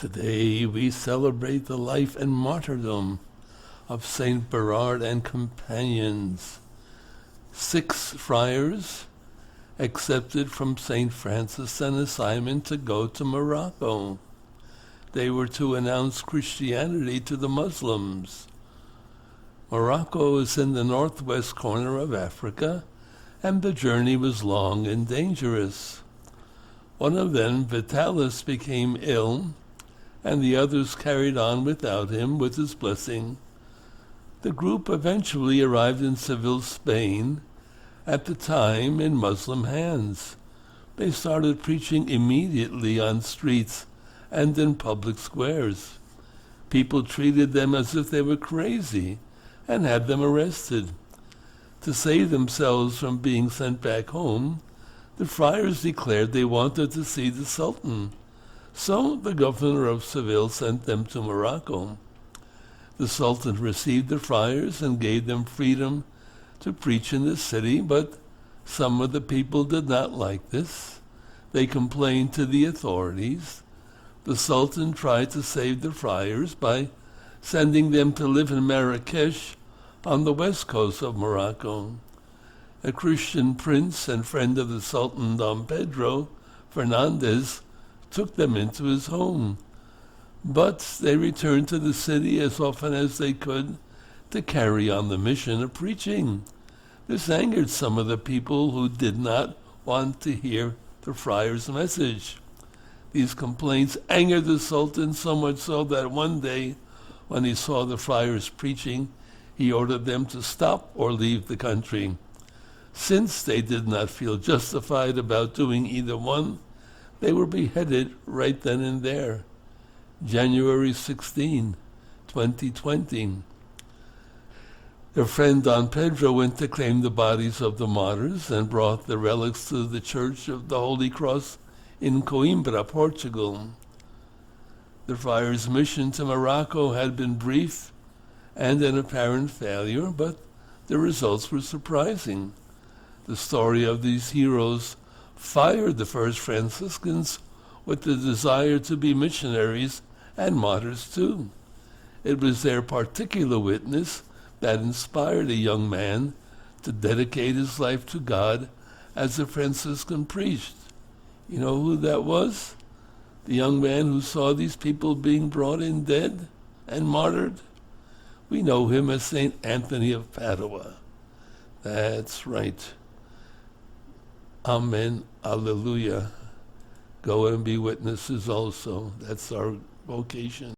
Today we celebrate the life and martyrdom of Saint Berard and companions, 6 friars accepted from Saint Francis an assignment to go to Morocco. They were to announce Christianity to the Muslims. Morocco is in the northwest corner of Africa, and the journey was long and dangerous. One of them, Vitalis, became ill, and the others carried on without him, with his blessing. The group eventually arrived in Seville, Spain, at the time in Muslim hands. They started preaching immediately on streets and in public squares. People treated them as if they were crazy and had them arrested. To save themselves from being sent back home, the friars declared they wanted to see the Sultan. So the governor of Seville sent them to Morocco. The Sultan received the friars and gave them freedom to preach in the city, but some of the people did not like this. They complained to the authorities. The Sultan tried to save the friars by sending them to live in Marrakesh on the west coast of Morocco. A Christian prince and friend of the Sultan, Don Pedro Fernandez, took them into his home. But they returned to the city as often as they could to carry on the mission of preaching. This angered some of the people who did not want to hear the friar's message. These complaints angered the Sultan so much so that one day, when he saw the friars preaching, he ordered them to stop or leave the country. Since they did not feel justified about doing either one, they were beheaded right then and there, January 16, 2020. Their friend Don Pedro went to claim the bodies of the martyrs and brought the relics to the Church of the Holy Cross in Coimbra, Portugal. The friars' mission to Morocco had been brief and an apparent failure, but the results were surprising. The story of these heroes fired the first Franciscans with the desire to be missionaries and martyrs too. It was their particular witness that inspired a young man to dedicate his life to God as a Franciscan priest. You know who that was? The young man who saw these people being brought in dead and martyred? We know him as Saint Anthony of Padua. That's right. Amen. Alleluia. Go and be witnesses also. That's our vocation.